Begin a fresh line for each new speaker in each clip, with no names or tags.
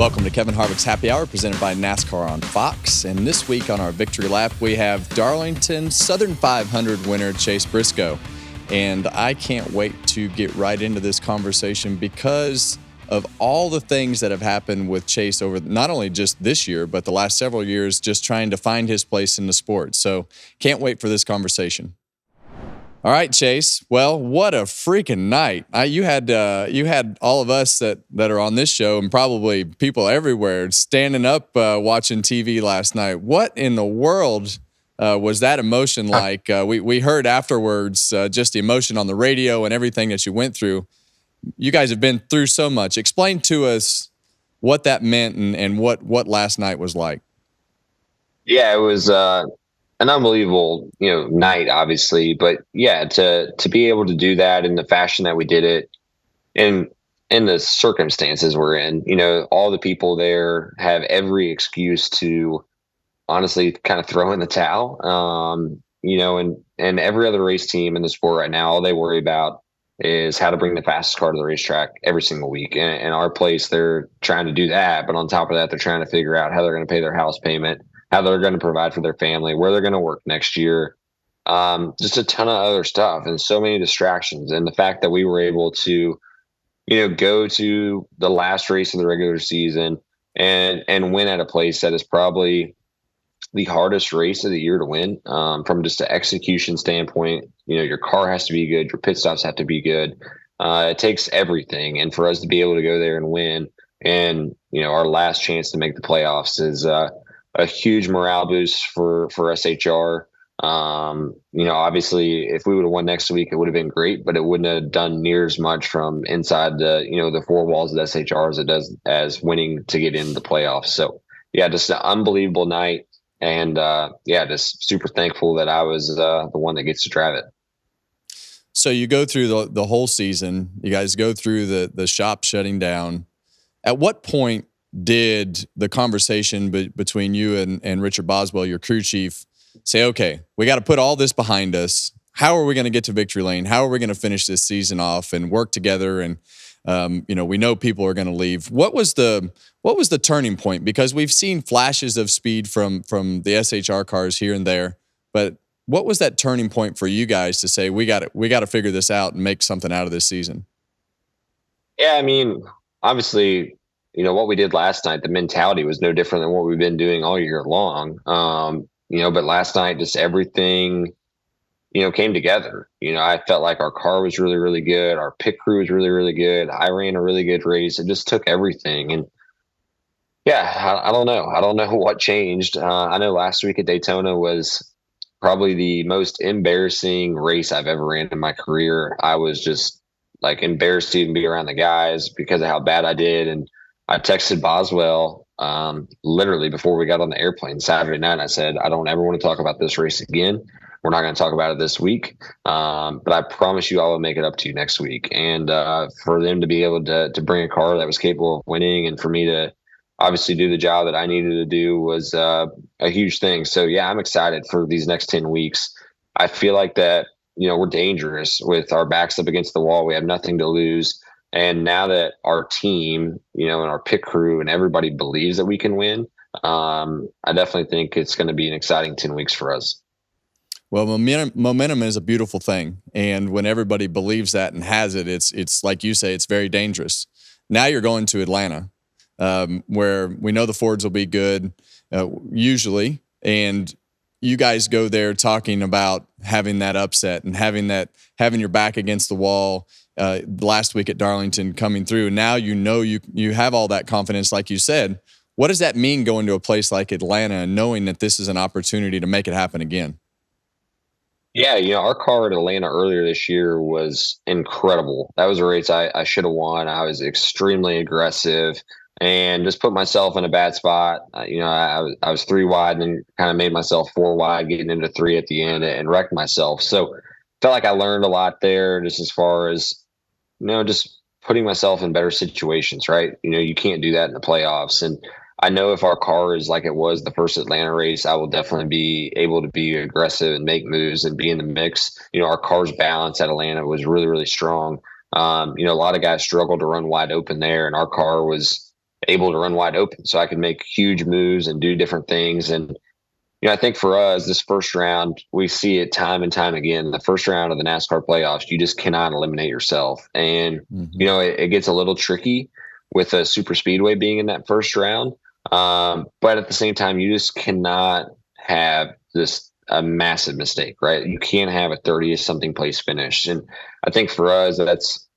Welcome to Kevin Harvick's Happy Hour, presented by NASCAR on Fox. And this week on our Victory Lap, we have Darlington Southern 500 winner Chase Briscoe. And I can't wait to get right into this conversation because of all the things that have happened with Chase over not only just this year, but the last several years, just trying to find his place in the sport. So can't wait for this conversation. All right, Chase. Well, what a freaking night. You had all of us that are on this show and probably people everywhere standing up watching TV last night. What in the world was that emotion like? We heard afterwards just the emotion on the radio and everything that you went through. You guys have been through so much. Explain to us what that meant and what last night was like.
Yeah, it was an unbelievable, night, obviously. But yeah, to be able to do that in the fashion that we did it, and in the circumstances we're in, all the people there have every excuse to honestly kind of throw in the towel. And every other race team in the sport right now, all they worry about is how to bring the fastest car to the racetrack every single week. And our place, they're trying to do that. But on top of that, they're trying to figure out how they're going to pay their house payment, how they're going to provide for their family, where they're going to work next year. Just a ton of other stuff and so many distractions. And the fact that we were able to, go to the last race of the regular season and win at a place that is probably the hardest race of the year to win, from just an execution standpoint. Your car has to be good. Your pit stops have to be good. It takes everything. And for us to be able to go there and win and, our last chance to make the playoffs is a huge morale boost for SHR. Obviously if we would have won next week, it would have been great, but it wouldn't have done near as much from inside the four walls of SHR as it does as winning to get into the playoffs. So yeah, just an unbelievable night. And just super thankful that I was the one that gets to drive it.
So you go through the whole season. You guys go through the shop shutting down. At what point did the conversation between you and Richard Boswell, your crew chief, say, okay, we got to put all this behind us. How are we going to get to victory lane? How are we going to finish this season off and work together? And we know people are going to leave. What was the turning point? Because we've seen flashes of speed from the SHR cars here and there, but what was that turning point for you guys to say we got to figure this out and make something out of this season?
Yeah, I mean, obviously, what we did last night, the mentality was no different than what we've been doing all year long. But last night, just everything, came together. I felt like our car was really, really good. Our pit crew was really, really good. I ran a really good race. It just took everything. And yeah, I don't know. I don't know what changed. I know last week at Daytona was probably the most embarrassing race I've ever ran in my career. I was just like embarrassed to even be around the guys because of how bad I did. And I texted Boswell literally before we got on the airplane Saturday night. I said, I don't ever want to talk about this race again. We're not going to talk about it this week, but I promise you I will make it up to you next week. And for them to be able to bring a car that was capable of winning and for me to obviously do the job that I needed to do was a huge thing. So, yeah, I'm excited for these next 10 weeks. I feel like that, we're dangerous with our backs up against the wall. We have nothing to lose. And now that our team, and our pit crew and everybody believes that we can win, I definitely think it's going to be an exciting 10 weeks for us.
Well, momentum is a beautiful thing. And when everybody believes that and has it, it's like you say, it's very dangerous. Now you're going to Atlanta, where we know the Fords will be good, usually. And you guys go there talking about having that upset and having your back against the wall last week at Darlington coming through. Now you have all that confidence, like you said. What does that mean going to a place like Atlanta and knowing that this is an opportunity to make it happen again?
Yeah, our car at Atlanta earlier this year was incredible. That was a race I should have won. I was extremely aggressive and just put myself in a bad spot. I was 3 wide and then kind of made myself 4 wide, getting into 3 at the end and wrecked myself. So felt like I learned a lot there just as far as, just putting myself in better situations, right? You can't do that in the playoffs. And I know if our car is like it was the first Atlanta race, I will definitely be able to be aggressive and make moves and be in the mix. Our car's balance at Atlanta was really, really strong. A lot of guys struggled to run wide open there, and our car was able to run wide open, so I could make huge moves and do different things. And I think for us, this first round, we see it time and time again. The first round of the NASCAR playoffs, you just cannot eliminate yourself. And, it gets a little tricky with a super speedway being in that first round. But at the same time, you just cannot have a massive mistake, right? You can't have a 30th something place finish. And I think for us, that's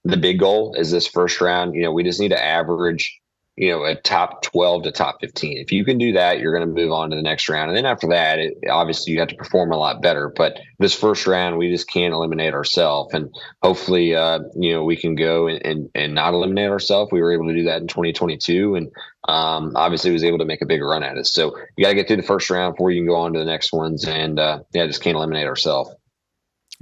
the big goal is this first round. We just need to average a top 12 to top 15. If you can do that, you're going to move on to the next round. And then after that, obviously you have to perform a lot better. But this first round, we just can't eliminate ourselves. And hopefully, we can go and not eliminate ourselves. We were able to do that in 2022. And obviously was able to make a big run at it. So you got to get through the first round before you can go on to the next ones. And just can't eliminate ourselves.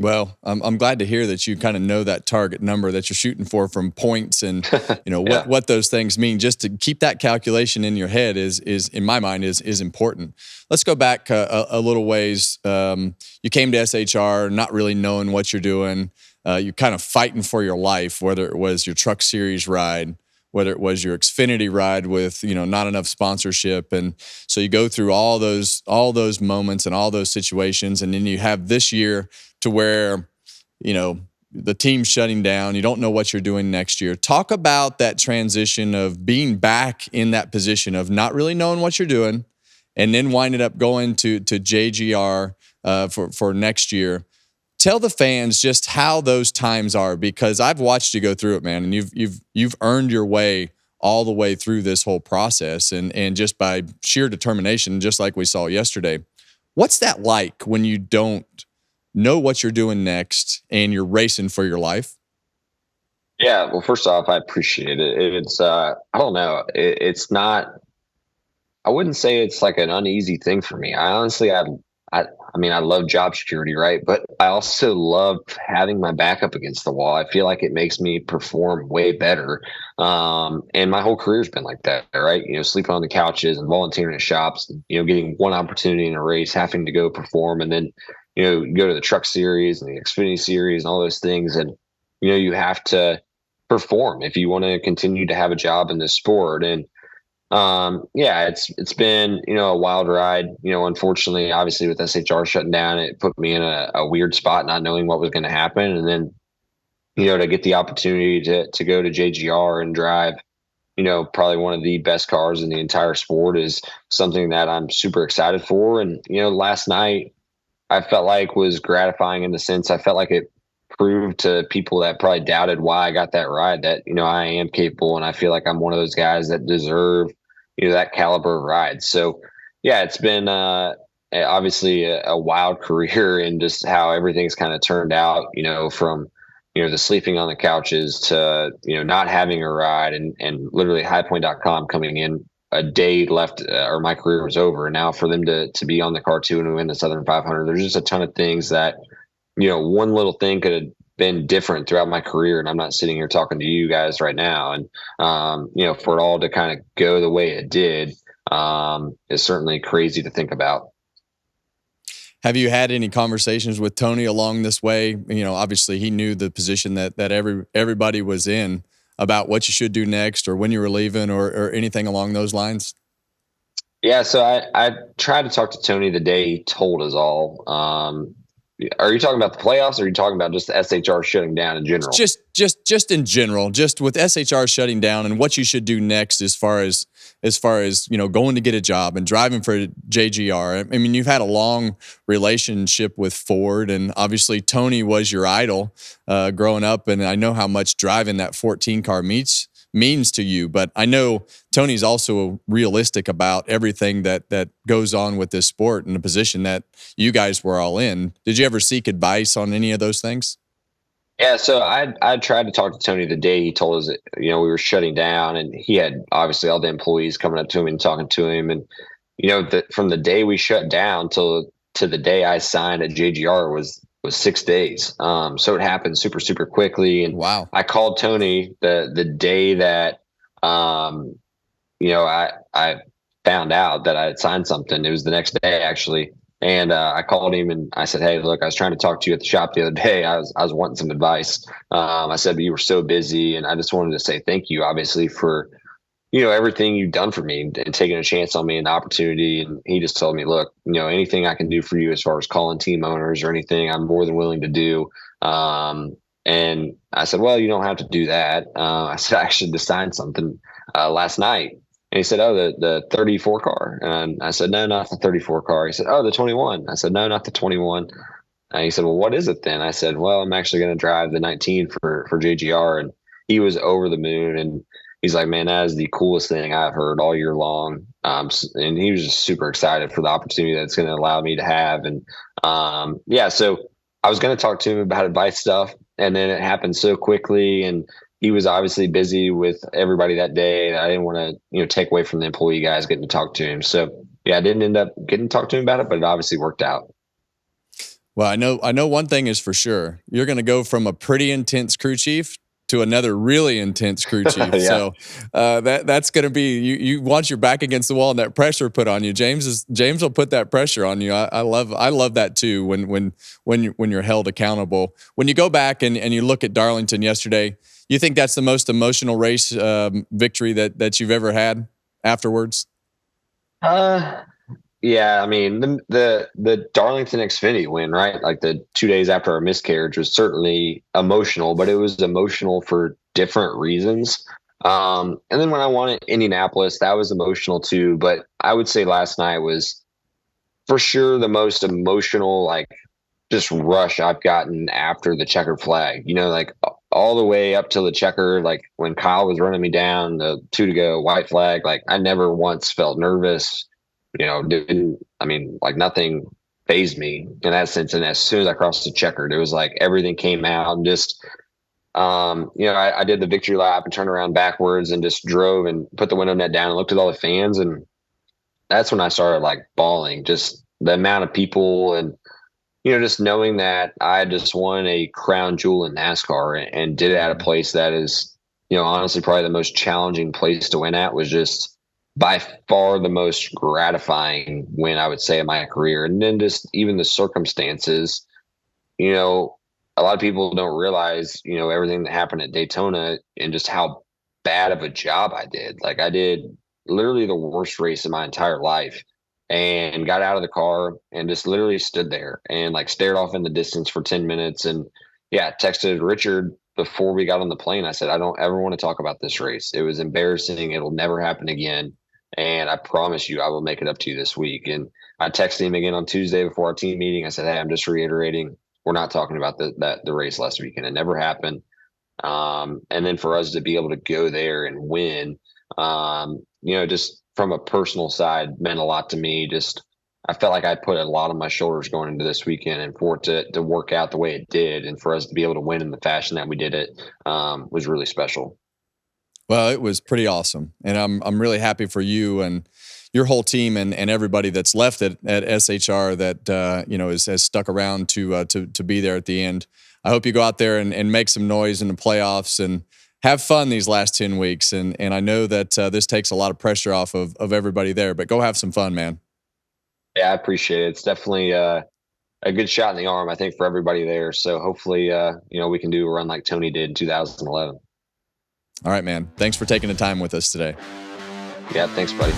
Well, I'm glad to hear that you kind of know that target number that you're shooting for from points and, what those things mean. Just to keep that calculation in your head is in my mind, is important. Let's go back a little ways. You came to SHR not really knowing what you're doing. You're kind of fighting for your life, whether it was your Truck Series ride, whether it was your Xfinity ride with, not enough sponsorship. And so you go through all those moments and all those situations. And then you have this year to where, the team's shutting down. You don't know what you're doing next year. Talk about that transition of being back in that position of not really knowing what you're doing and then winding up going to JGR for next year. Tell the fans just how those times are, because I've watched you go through it, man, and you've earned your way all the way through this whole process, and just by sheer determination, just like we saw yesterday. What's that like when you don't know what you're doing next and you're racing for your life?
Yeah, well, first off, I appreciate it. It's I don't know, it's not. I wouldn't say it's like an uneasy thing for me. I honestly, I love job security, right? But I also love having my back up against the wall. I feel like it makes me perform way better. And my whole career's been like that, right? Sleeping on the couches and volunteering at shops, getting one opportunity in a race, having to go perform. And then, you go to the Truck Series and the Xfinity Series and all those things. And, you have to perform if you want to continue to have a job in this sport. And, it's been, a wild ride. Unfortunately, obviously with SHR shutting down, it put me in a weird spot, not knowing what was going to happen. And then, to get the opportunity to go to JGR and drive, probably one of the best cars in the entire sport is something that I'm super excited for. And, last night I felt like was gratifying in the sense I felt like it proved to people that probably doubted why I got that ride that, I am capable. And I feel like I'm one of those guys that deserve, that caliber of ride. So yeah, it's been obviously a wild career and just how everything's kind of turned out, from, the sleeping on the couches to, not having a ride and literally highpoint.com coming in a day left or my career was over. And now for them to be on the car too and win the Southern 500, there's just a ton of things that, one little thing could have been different throughout my career. And I'm not sitting here talking to you guys right now. And, for it all to kind of go the way it did is certainly crazy to think about.
Have you had any conversations with Tony along this way? Obviously he knew the position that everybody was in about what you should do next or when you were leaving or anything along those lines.
Yeah. So I tried to talk to Tony the day he told us all. Are you talking about the playoffs or are you talking about just the SHR shutting down in general?
Just in general, just with SHR shutting down and what you should do next as far as going to get a job and driving for JGR. I mean, you've had a long relationship with Ford, and obviously Tony was your idol growing up, and I know how much driving that 14 car means to you, but I know Tony's also realistic about everything that goes on with this sport and the position that you guys were all in. Did you ever seek advice on any of those things?
Yeah, so I tried to talk to Tony the day he told us that, we were shutting down, and he had obviously all the employees coming up to him and talking to him. And, from the day we shut down to the day I signed at JGR was 6 days. So it happened super, super quickly. And
wow.
I called Tony the day that, I found out that I had signed something. It was the next day actually. And I called him and I said, "Hey, look, I was trying to talk to you at the shop the other day. I was wanting some advice." I said, "But you were so busy, and I just wanted to say thank you, obviously, for everything you've done for me and taking a chance on me and the opportunity. And he just told me, look, anything I can do for you as far as calling team owners or anything, I'm more than willing to do. And I said, well, you don't have to do that. I said, I actually just signed something last night. And he said, oh, the 34 car. And I said, no, not the 34 car. He said, oh, the 21. I said, no, not the 21. And he said, well, what is it then? I said, well, I'm actually going to drive the 19 for JGR. And he was over the moon. And he's like, man, that is the coolest thing I've heard all year long. And he was just super excited for the opportunity that's going to allow me to have. And so I was going to talk to him about advice stuff. And then it happened so quickly. And he was obviously busy with everybody that day. And I didn't want to, take away from the employee guys getting to talk to him. So, yeah, I didn't end up getting to talk to him about it, but it obviously worked out.
Well, I know one thing is for sure. You're going to go from a pretty intense crew chief to another really intense crew chief.
Yeah.
So that's going to be you want your back against the wall and that pressure put on you. James will put that pressure on you. I love that too when you're held accountable. When you go back and you look at Darlington yesterday, you think that's the most emotional race victory that you've ever had afterwards?
Yeah, I mean the Darlington Xfinity win, right? Like the 2 days after our miscarriage was certainly emotional, but it was emotional for different reasons. And then when I won at Indianapolis, that was emotional too. But I would say last night was for sure the most emotional, like just rush I've gotten after the checkered flag. Like all the way up to the checker, like when Kyle was running me down, the 2 to go, white flag. Like I never once felt nervous. Nothing fazed me in that sense. And as soon as I crossed the checkered, it was like everything came out and just, I did the victory lap and turned around backwards and just drove and put the window net down and looked at all the fans. And that's when I started like bawling, just the amount of people and, just knowing that I just won a crown jewel in NASCAR and did it at a place that is, honestly, probably the most challenging place to win at was just by far the most gratifying win I would say in my career. And then just even the circumstances, a lot of people don't realize, everything that happened at Daytona and just how bad of a job I did. Like I did literally the worst race in my entire life and got out of the car and just literally stood there and like stared off in the distance for 10 minutes. And texted Richard before we got on the plane. I said, I don't ever want to talk about this race. It was embarrassing. It'll never happen again. And I promise you, I will make it up to you this week. And I texted him again on Tuesday before our team meeting. I said, hey, I'm just reiterating, we're not talking about the race last weekend. It never happened. And then for us to be able to go there and win, just from a personal side meant a lot to me. Just, I felt like I put a lot on my shoulders going into this weekend, and for it to work out the way it did and for us to be able to win in the fashion that we did it, was really special.
Well, it was pretty awesome, and I'm really happy for you and your whole team and everybody that's left at SHR that has stuck around to be there at the end. I hope you go out there and make some noise in the playoffs and have fun these last 10 weeks. And I know that this takes a lot of pressure off of everybody there, but go have some fun, man.
Yeah, I appreciate it. It's definitely a good shot in the arm, I think, for everybody there. So hopefully, we can do a run like Tony did in 2011.
All right, man. Thanks for taking the time with us today.
Yeah, thanks, buddy.